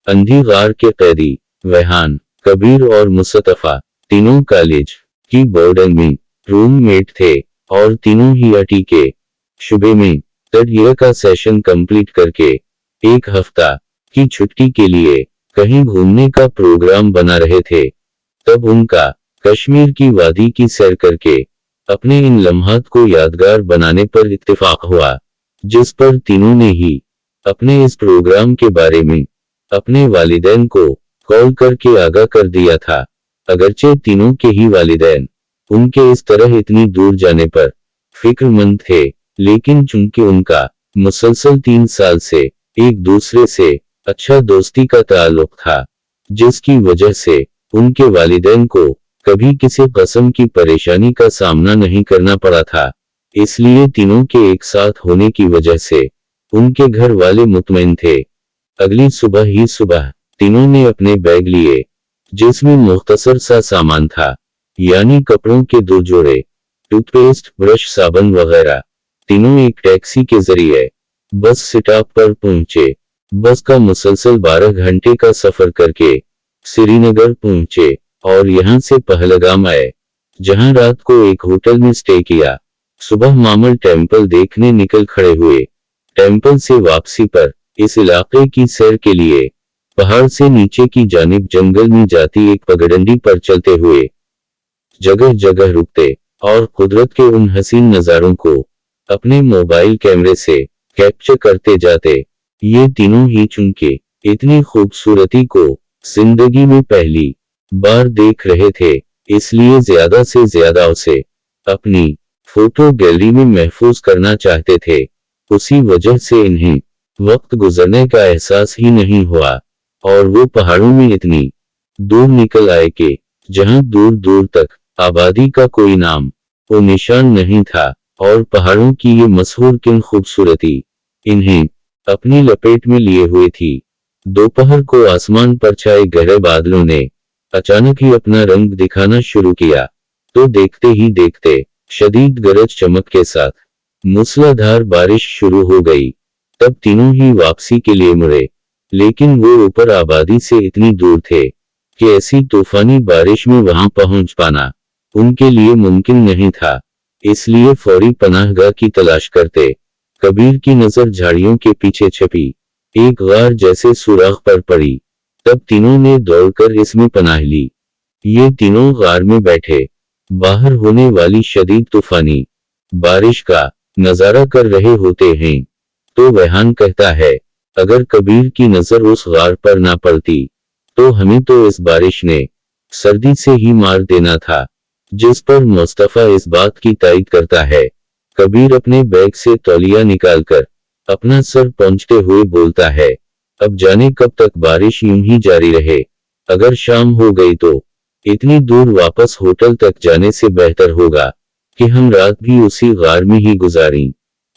अंधी गार के कैदी रेहान, कबीर और मुस्तफा तीनों कॉलेज की बोर्डिंग में रूममेट थे और तीनों ही आईटी के शुबे में थर्ड ईयर का सेशन कंप्लीट करके एक हफ्ता की छुट्टी के लिए कहीं घूमने का प्रोग्राम बना रहे थे। तब उनका कश्मीर की वादी की सैर करके अपने इन लम्हात को यादगार बनाने पर इत्तेफाक हुआ, जिस पर तीनों ने ही अपने इस प्रोग्राम के बारे में अपने वालिदैन को कॉल करके आगाह कर दिया था। अगरचे तीनों के ही वालिदैन उनके इस तरह इतनी दूर जाने पर फिक्रमंद थे, लेकिन चूंकि उनका मुसलसल 3 साल से एक दूसरे से अच्छा दोस्ती का ताल्लुक था, जिसकी वजह से उनके वालिदैन को कभी किसी किस्म की परेशानी का सामना नहीं करना पड़ा था। इसलिए तीनों के एक साथ होने की वजह से उनके घर वाले मुतमईन थे। अगली सुबह ही सुबह तीनों ने अपने बैग लिए, जिसमें मुख्तसर सा सामान था, यानी कपड़ों के 2 जोड़े, टूथपेस्ट, ब्रश, साबुन वगैरह। तीनों एक टैक्सी के जरिए बस स्टॉप पर पहुंचे। बस का मुसलसल 12 घंटे का सफर करके श्रीनगर पहुंचे और यहां से पहलगाम आए, जहां रात को एक होटल में स्टे किया। सुबह मामल टेम्पल देखने निकल खड़े हुए। टेम्पल से वापसी पर इस इलाके की सैर के लिए पहाड़ से नीचे की जानिब जंगल में जाती एक पगडंडी पर चलते हुए जगह जगह रुकते और कुदरत के उन हसीन नजारों को अपने मोबाइल कैमरे से कैप्चर करते जाते। ये तीनों ही चूंकि इतनी खूबसूरती को जिंदगी में पहली बार देख रहे थे, इसलिए ज्यादा से ज्यादा उसे अपनी फोटो गैलरी में महफूज करना चाहते थे। उसी वजह से इन्हें वक्त गुजरने का एहसास ही नहीं हुआ और वो पहाड़ों में इतनी दूर निकल आए कि जहां दूर दूर तक आबादी का कोई नाम वो निशान नहीं था और पहाड़ों की ये मशहूर किन खूबसूरती इन्हें अपनी लपेट में लिए हुए थी। दोपहर को आसमान पर छाए गहरे बादलों ने अचानक ही अपना रंग दिखाना शुरू किया, तो देखते ही देखते शदीद गरज चमक के साथ मूसलाधार बारिश शुरू हो गई। तब तीनों ही वापसी के लिए मुड़े, लेकिन वो ऊपर आबादी से इतनी दूर थे कि ऐसी तूफानी बारिश में वहां पहुंच पाना उनके लिए मुमकिन नहीं था। इसलिए फौरी पनाहगाह की तलाश करते कबीर की नजर झाड़ियों के पीछे छपी एक गार जैसे सुराख पर पड़ी। तब तीनों ने दौड़कर इसमें पनाह ली। ये तीनों गार में बैठे बाहर होने वाली शदीद तूफानी बारिश का नजारा कर रहे होते हैं, तो रेहान कहता है, अगर कबीर की नजर उस गार पर ना पड़ती तो हमें तो इस बारिश ने सर्दी से ही मार देना था। जिस पर मुस्तफा इस बात की तायद करता है। कबीर अपने बैग से तौलिया निकालकर अपना सर पोंछते हुए बोलता है, अब जाने कब तक बारिश यूं ही जारी रहे। अगर शाम हो गई तो इतनी दूर वापस होटल तक जाने से बेहतर होगा कि हम रात भी उसी गार में ही गुजारें,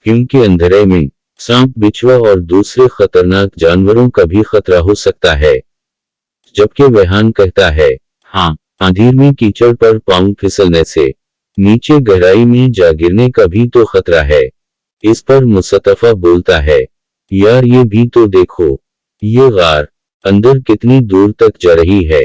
क्योंकि अंधेरे में सांप, बिच्छुआ और दूसरे खतरनाक जानवरों का भी खतरा हो सकता है। जबकि रेहान कहता है, हाँ, अंधेर में कीचड़ पर पांव फिसलने से नीचे गहराई में जा गिरने का भी तो खतरा है। इस पर मुस्तफा बोलता है, यार ये भी तो देखो, ये गार अंदर कितनी दूर तक जा रही है।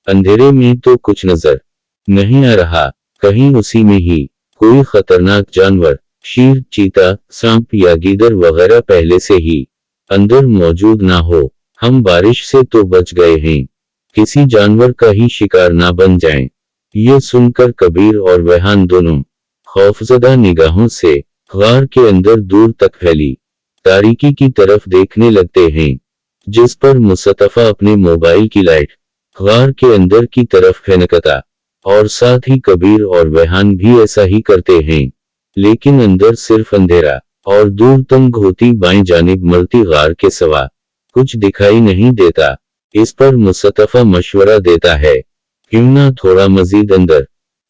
अंधेरे में तो कुछ नजर नहीं आ रहा, कहीं उसी में ही कोई खतरनाक जानवर, शेर, चीता, सांप या गीदड़ वगैरह पहले से ही अंदर मौजूद ना हो। हम बारिश से तो बच गए हैं, किसी जानवर का ही शिकार ना बन जाएं। ये सुनकर कबीर और रेहान दोनों खौफजदा निगाहों से गार के अंदर दूर तक फैली तारीकी की तरफ देखने लगते हैं, जिस पर मुस्तफा अपने मोबाइल की लाइट गार के अंदर की तरफ फेंकता और साथ ही कबीर और रेहान भी ऐसा ही करते हैं। लेकिन अंदर सिर्फ अंधेरा और दूर तंग होती बाएं जानिब मरती गार के सिवा कुछ दिखाई नहीं देता। इस पर मुस्तफा मशवरा देता है, क्यों ना थोड़ा मजीद अंदर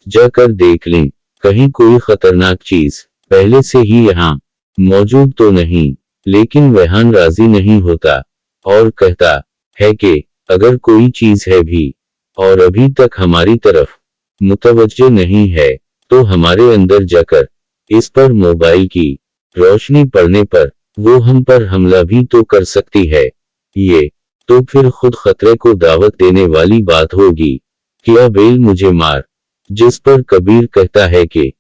जाकर देख लें, कहीं कोई खतरनाक चीज पहले से ही यहाँ मौजूद तो नहीं। लेकिन रेहान राजी नहीं होता और कहता है कि अगर कोई चीज है भी और अभी तक हमारी तरफ मुतवज्जे नहीं है, तो हमारे अंदर जाकर इस पर मोबाइल की रोशनी पड़ने पर वो हम पर हमला भी तो कर सकती है। ये तो फिर खुद खतरे को दावत देने वाली बात होगी। क्या बेल मुझे मार। जिस पर कबीर कहता है कि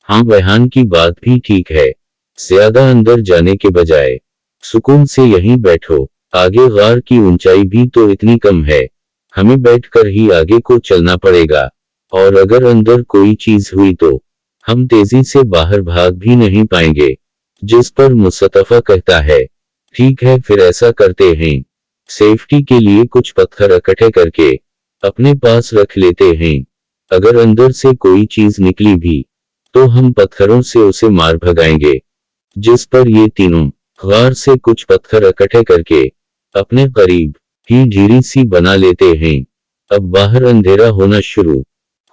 हाँ रेहान की बात भी ठीक है, ज्यादा अंदर जाने के बजाय सुकून से यहीं बैठो, आगे गार की ऊंचाई भी तो इतनी कम है, हमें बैठकर ही आगे को चलना पड़ेगा, और अगर अंदर कोई चीज हुई तो हम तेजी से बाहर भाग भी नहीं पाएंगे। जिस पर मुस्तफा कहता है ठीक है फिर ऐसा करते हैं, सेफ्टी के लिए कुछ पत्थर इकट्ठे करके अपने पास रख लेते हैं, अगर अंदर से कोई चीज निकली भी तो हम पत्थरों से उसे मार भगाएंगे। जिस पर ये तीनों गार से कुछ पत्थर इकट्ठे करके अपने करीब ही झीरी सी बना लेते हैं। अब बाहर अंधेरा होना शुरू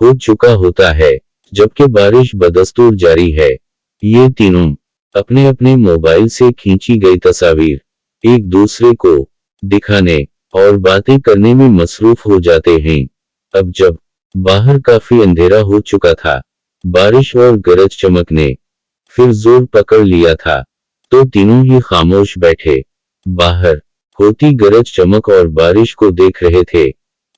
हो चुका होता है, जबकि बारिश बदस्तूर जारी है। ये तीनों अपने अपने मोबाइल से खींची गई तस्वीर एक दूसरे को दिखाने और बातें करने में मसरूफ हो जाते हैं। अब जब बाहर काफी अंधेरा हो चुका था, बारिश और गरज चमक ने फिर जोर पकड़ लिया था, तो तीनों ही खामोश बैठे बाहर होती गरज चमक और बारिश को देख रहे थे।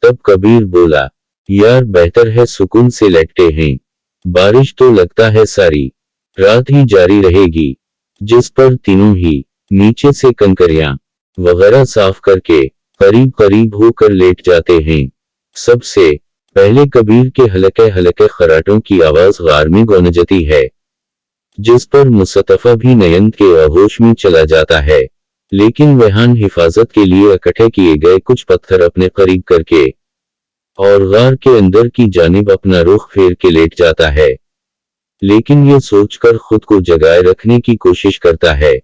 तब कबीर बोला, यार बेहतर है सुकून से लेटते हैं, बारिश तो लगता है सारी रात ही जारी रहेगी। जिस पर तीनों ही नीचे से कंकरियां वगैरह साफ करके करीब करीब होकर लेट जाते हैं। सबसे पहले कबीर के हल्के हल्के खराटों की आवाज गार में गूंजती है, जिस पर मुस्तफा भी नयन के आहोश में चला जाता है, लेकिन रेहान हिफाजत के लिए इकट्ठे किए गए कुछ पत्थर अपने करीब करके और गार के अंदर की जानिब अपना रुख फेर के लेट जाता है, लेकिन ये सोचकर खुद को जगाए रखने की कोशिश करता है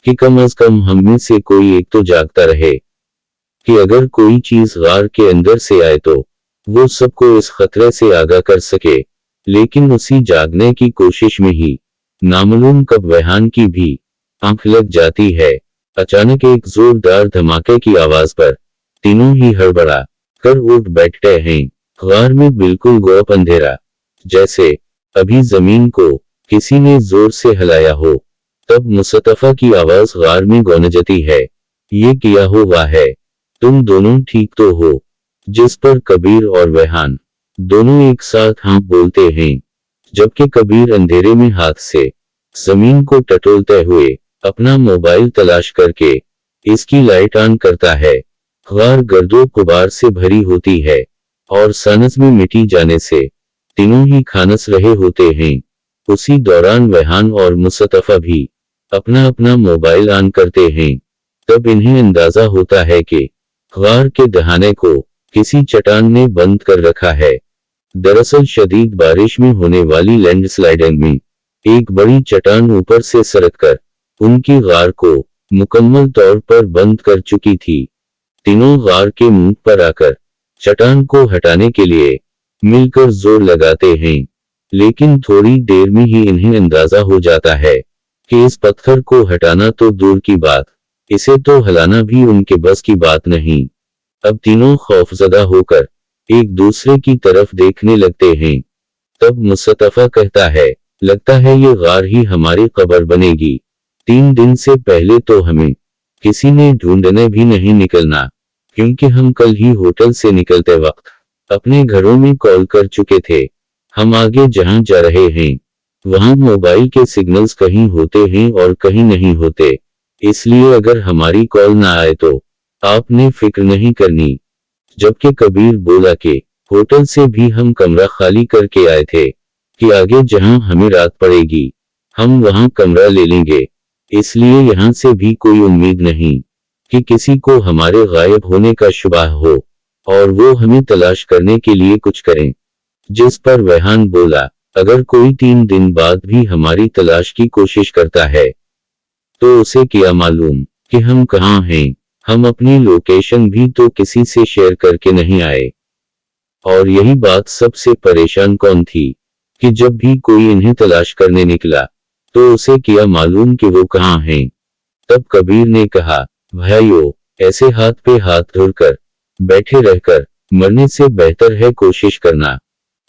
कि कम अज कम हम में से कोई एक तो जागता रहे, कि अगर कोई चीज गार के अंदर से आए तो वो सबको इस खतरे से आगाह कर सके। लेकिन उसी जागने की कोशिश में ही नामालूम कब रेहान की भी आंख लग जाती है। अचानक एक जोरदार धमाके की आवाज पर तीनों ही हड़बड़ा कर उठ बैठते हैं। गार में बिल्कुल गोप अंधेरा, जैसे अभी जमीन को किसी ने जोर से हिलाया हो। तब मुस्तफा की आवाज गार में गूंजती है, ये किया हुआ है, तुम दोनों ठीक तो हो। जिस पर कबीर और रेहान दोनों एक साथ हाँ बोलते हैं, जबकि कबीर अंधेरे में हाथ से जमीन को टटोलते हुए अपना मोबाइल तलाश करके इसकी लाइट ऑन करता है। गार गर्दो गुबार से भरी होती है और सानस में मिटी जाने से तीनों ही खानस रहे होते हैं। उसी दौरान रेहान और मुस्तफा भी अपना अपना मोबाइल ऑन करते हैं। तब इन्हें अंदाजा होता है कि गार के दहाने को किसी चट्टान ने बंद कर रखा है। दरअसल शदीद बारिश में होने वाली लैंडस्लाइडिंग में एक बड़ी चट्टान ऊपर से सरककर उनकी गार को मुकम्मल तौर पर बंद कर चुकी थी। तीनों गार के मुंह पर आकर चट्टान को हटाने के लिए मिलकर जोर लगाते हैं, लेकिन थोड़ी देर में ही इन्हें अंदाजा हो जाता है कि इस पत्थर को हटाना तो दूर की बात, इसे तो हिलाना भी उनके बस की बात नहीं। अब तीनों खौफजदा होकर एक दूसरे की तरफ देखने लगते हैं। तब मुस्तफा कहता है, लगता है ये गार ही हमारी कब्र बनेगी। 3 दिन से पहले तो हमें किसी ने ढूंढने भी नहीं निकलना, क्योंकि हम कल ही होटल से निकलते वक्त अपने घरों में कॉल कर चुके थे। हम आगे जहां जा रहे हैं वहां मोबाइल के सिग्नल्स कहीं होते हैं और कहीं नहीं होते, इसलिए अगर हमारी कॉल ना आए तो आपने फिक्र नहीं करनी। जबकि कबीर बोला कि होटल से भी हम कमरा खाली करके आए थे कि आगे जहां हमें रात पड़ेगी हम वहां कमरा ले लेंगे, इसलिए यहां से भी कोई उम्मीद नहीं कि किसी को हमारे गायब होने का शुबा हो और वो हमें तलाश करने के लिए कुछ करें। जिस पर रेहान बोला, अगर कोई 3 दिन बाद भी हमारी तलाश की कोशिश करता है तो उसे क्या मालूम कि हम कहाँ हैं, हम अपनी लोकेशन भी तो किसी से शेयर करके नहीं आए। और यही बात सबसे परेशान कौन थी कि जब भी कोई इन्हें तलाश करने निकला तो उसे क्या मालूम कि वो कहाँ हैं। तब कबीर ने कहा, भाइयों, ऐसे हाथ पे हाथ धरकर बैठे रहकर मरने से बेहतर है कोशिश करना।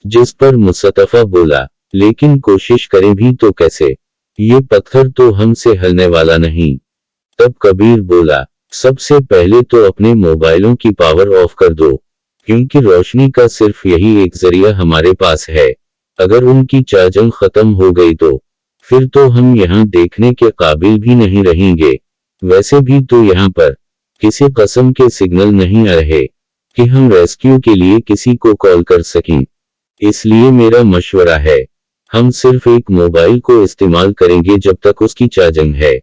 जिस पर मुस्तफा बोला, लेकिन कोशिश करें भी तो कैसे, ये पत्थर तो हमसे हिलने वाला नहीं। तब कबीर बोला, सबसे पहले तो अपने मोबाइलों की पावर ऑफ कर दो, क्योंकि रोशनी का सिर्फ यही एक जरिया हमारे पास है। अगर उनकी चार्जिंग खत्म हो गई तो फिर तो हम यहाँ देखने के काबिल भी नहीं रहेंगे। वैसे भी तो यहाँ पर किसी किस्म के सिग्नल नहीं आ रहे कि हम रेस्क्यू के लिए किसी को कॉल कर सकें। इसलिए मेरा मशवरा है, हम सिर्फ एक मोबाइल को इस्तेमाल करेंगे जब तक उसकी चार्जिंग है।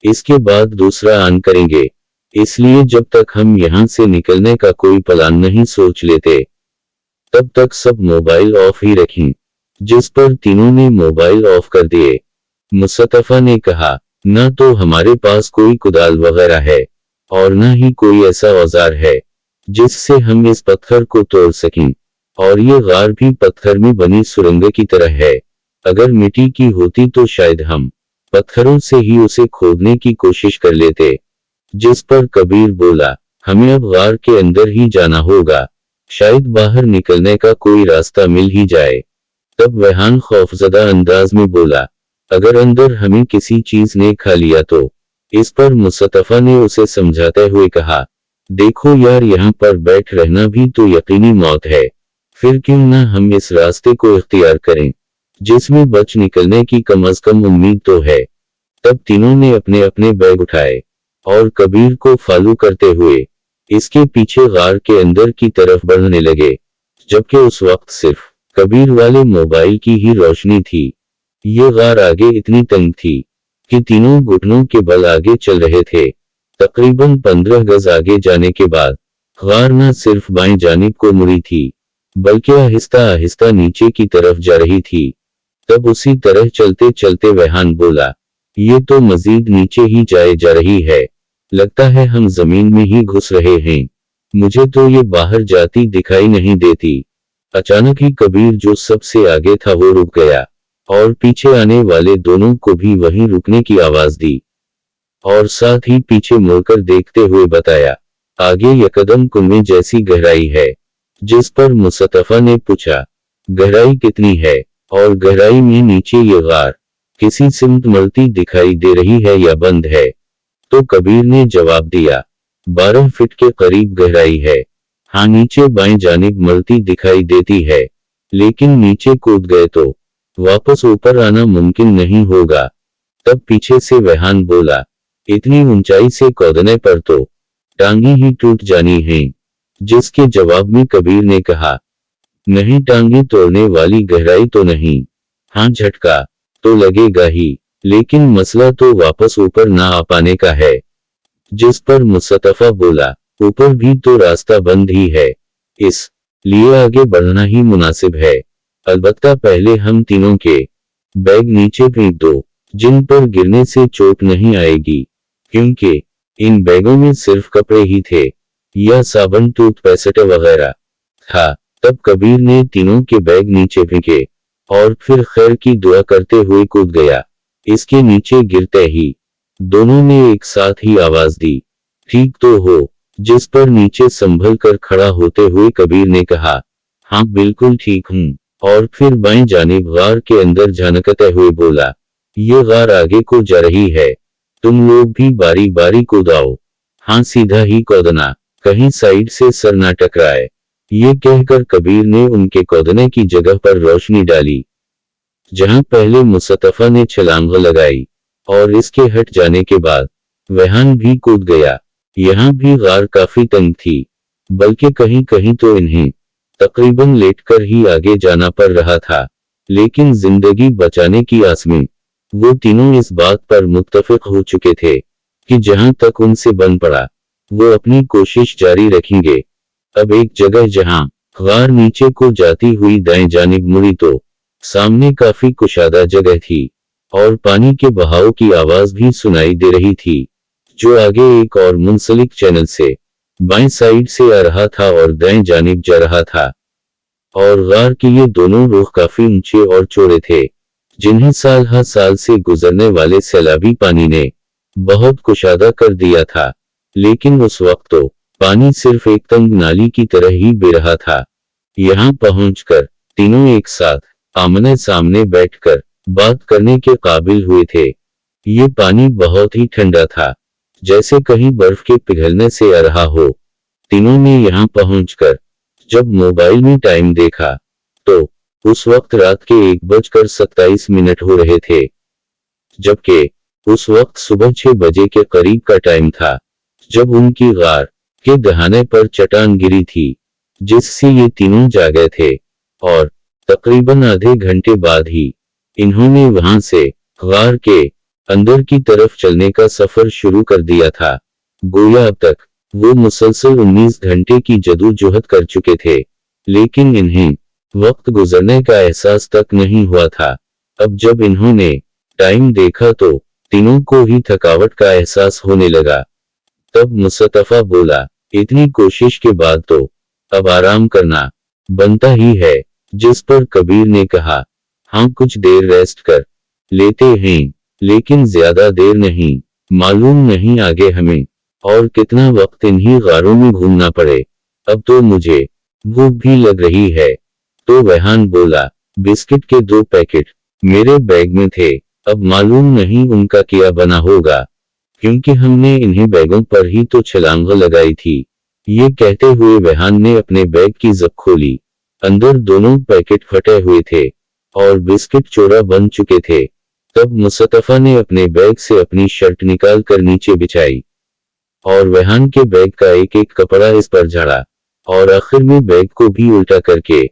इसके बाद दूसरा ऑन करेंगे। इसलिए जब तक हम यहाँ से निकलने का कोई प्लान नहीं सोच लेते, तब तक सब मोबाइल ऑफ ही रखें। जिस पर तीनों ने मोबाइल ऑफ कर दिए। मुस्तफा ने कहा, न तो हमारे पास कोई कुदाल वगैरह है और न ही कोई ऐसा औजार है जिससे हम इस पत्थर को तोड़ सकें, और ये गार भी पत्थर में बनी सुरंग की तरह है। अगर मिट्टी की होती तो शायद हम पत्थरों से ही उसे खोदने की कोशिश कर लेते। जिस पर कबीर बोला, हमें अब गार के अंदर ही जाना होगा, शायद बाहर निकलने का कोई रास्ता मिल ही जाए। तब रेहान खौफजदा अंदाज में बोला, अगर अंदर हमें किसी चीज ने खा लिया तो। इस पर मुस्तफा ने उसे समझाते हुए कहा, देखो यार, यहाँ पर बैठ रहना भी तो यकीनी मौत है, फिर क्यों ना हम इस रास्ते को इख्तियार करें जिसमें बच निकलने की कम अज कम उम्मीद तो है। तब तीनों ने अपने अपने बैग उठाए और कबीर को फॉलो करते हुए इसके पीछे गार के अंदर की तरफ बढ़ने लगे, जबकि उस वक्त सिर्फ कबीर वाले मोबाइल की ही रोशनी थी। ये गार आगे इतनी तंग थी कि तीनों घुटनों के बल आगे चल रहे थे। तकरीबन 15 गज आगे जाने के बाद गार न सिर्फ बाएं जानिब को मुड़ी थी, बल्कि आहिस्ता आहिस्ता नीचे की तरफ जा रही थी। तब उसी तरह चलते चलते रेहान बोला, ये तो मजीद नीचे ही जाए जा रही है, लगता है हम जमीन में ही घुस रहे हैं। मुझे तो ये बाहर जाती दिखाई नहीं देती। अचानक ही कबीर जो सबसे आगे था वो रुक गया और पीछे आने वाले दोनों को भी वहीं रुकने की आवाज दी और साथ ही पीछे मुड़कर देखते हुए बताया, आगे यकदम कुएं जैसी गहराई है। जिस पर मुस्तफा ने पूछा, गहराई कितनी है और गहराई में नीचे ये गार किसी सिमत मरती दिखाई दे रही है या बंद है? तो कबीर ने जवाब दिया, 12 फीट के करीब गहराई है। हाँ, नीचे बाएं जानिब मरती दिखाई देती है, लेकिन नीचे कूद गए तो वापस ऊपर आना मुमकिन नहीं होगा। तब पीछे से रेहान बोला, इतनी ऊंचाई से कूदने पर तो टांगी ही टूट जानी है। जिसके जवाब में कबीर ने कहा, नहीं, टांगी तोड़ने वाली गहराई तो नहीं। हाँ, झटका तो लगेगा ही, लेकिन मसला तो वापस ऊपर ना आ पाने का है। जिस पर मुस्तफा बोला, ऊपर भी तो रास्ता बंद ही है, इस लिए आगे बढ़ना ही मुनासिब है। अलबत्ता पहले हम तीनों के बैग नीचे फेंक दो, जिन पर गिरने से चोट नहीं आएगी, क्योंकि इन बैगों में सिर्फ कपड़े ही थे या साबुन, टूथपेस्ट वगैरह था। तब कबीर ने तीनों के बैग नीचे फेंके और फिर खैर की दुआ करते हुए कूद गया। इसके नीचे गिरते ही दोनों ने एक साथ ही आवाज दी, ठीक तो हो? जिस पर नीचे संभल कर खड़ा होते हुए कबीर ने कहा, हाँ बिल्कुल ठीक हूँ। और फिर बाएं जानिब गार के अंदर झांकते हुए बोला, ये गार आगे को जा रही है, तुम लोग भी बारी बारी कूदाओ। हाँ, सीधा ही कूदना, कहीं साइड से सर ना टकराए। ये कहकर कबीर ने उनके कूदने की जगह पर रोशनी डाली। जहां पहले मुस्तफा ने छलांग लगाई और इसके हट जाने के बाद रेहान भी कूद गया। यहाँ भी गार काफी तंग थी, बल्कि कहीं कहीं तो इन्हें तकरीबन लेटकर ही आगे जाना पड़ रहा था, लेकिन जिंदगी बचाने की आस में वो तीनों इस बात पर मुत्तफिक हो चुके थे कि जहां तक उनसे बन पड़ा वो अपनी कोशिश जारी रखेंगे। अब एक जगह जहां गार नीचे को जाती हुई दाएं जानिब मुड़ी तो सामने काफी कुशादा जगह थी और पानी के बहाव की आवाज भी सुनाई दे रही थी, जो आगे एक और मुंसलिक चैनल से बाएं साइड से आ रहा था और दाएं जानिब जा रहा था। और गार के ये दोनों रुख काफी ऊंचे और चौड़े थे, जिन्हें साल हर साल से गुजरने वाले सैलाबी पानी ने बहुत कुशादा कर दिया था। लेकिन उस वक्त तो पानी सिर्फ एक तंग नाली की तरह ही बह रहा था। यहाँ पहुंचकर तीनों एक साथ आमने सामने बैठकर बात करने के काबिल हुए थे। ये पानी बहुत ही ठंडा था, जैसे कहीं बर्फ के पिघलने से आ रहा हो। तीनों ने यहाँ पहुंचकर जब मोबाइल में टाइम देखा तो उस वक्त रात के 1:27 हो रहे थे, जबकि उस वक्त सुबह 6 बजे के करीब का टाइम था जब उनकी गार के दहाने पर चट्टान गिरी थी, जिससे ये तीनों जागे थे। और तकरीबन आधे घंटे बाद ही इन्होंने वहां से गार के अंदर की तरफ चलने का सफर शुरू कर दिया था। गोया अब तक वो मुसलसल 19 घंटे की जदोजहद कर चुके थे, लेकिन इन्हें वक्त गुजरने का एहसास तक नहीं हुआ था। अब जब इन्होंने टाइम देखा तो तीनों को ही थकावट का एहसास होने लगा। तब मुस्तफा बोला, इतनी कोशिश के बाद तो अब आराम करना बनता ही है। जिस पर कबीर ने कहा, हाँ कुछ देर रेस्ट कर लेते हैं, लेकिन ज्यादा देर नहीं, मालूम नहीं आगे हमें और कितना वक्त इन्हीं गारों में घूमना पड़े। अब तो मुझे भूख भी लग रही है। तो रेहान बोला, बिस्किट के 2 पैकेट मेरे बैग में थे, अब मालूम नहीं उनका क्या बना होगा, क्योंकि हमने इन्हीं बैगों पर ही तो छलांग लगाई थी। ये कहते हुए रेहान ने अपने बैग की ज़िप खोली। अंदर दोनों पैकेट फटे हुए थे और बिस्किट चौड़ा बन चुके थे। तब मुस्तफा ने अपने बैग से अपनी शर्ट निकाल कर नीचे बिछाई और रेहान के बैग का एक एक कपड़ा इस पर झाड़ा और आखिर में बैग को भी उल्टा करके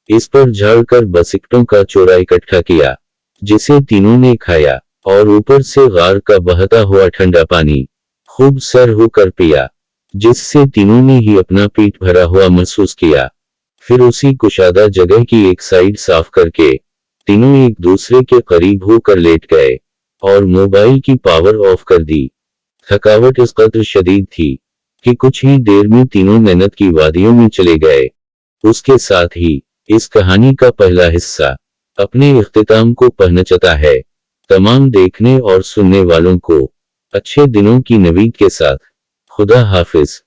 इस पर झाड़कर बिस्किटों का चौरा इकट्ठा किया, जिसे तीनों ने खाया और ऊपर से गार का बहता हुआ ठंडा पानी खूब सर होकर पिया, जिससे तीनों ने ही अपना पेट भरा हुआ महसूस किया। फिर उसी कुशादा जगह की एक साइड साफ करके तीनों एक दूसरे के करीब होकर लेट गए और मोबाइल की पावर ऑफ कर दी। थकावट इस कदर शदीद थी कि कुछ ही देर में तीनों मेहनत की वादियों में चले गए। उसके साथ ही इस कहानी का पहला हिस्सा अपने इख्तिताम को पहुंचता है। तमाम देखने और सुनने वालों को अच्छे दिनों की नवीद के साथ खुदा हाफिज।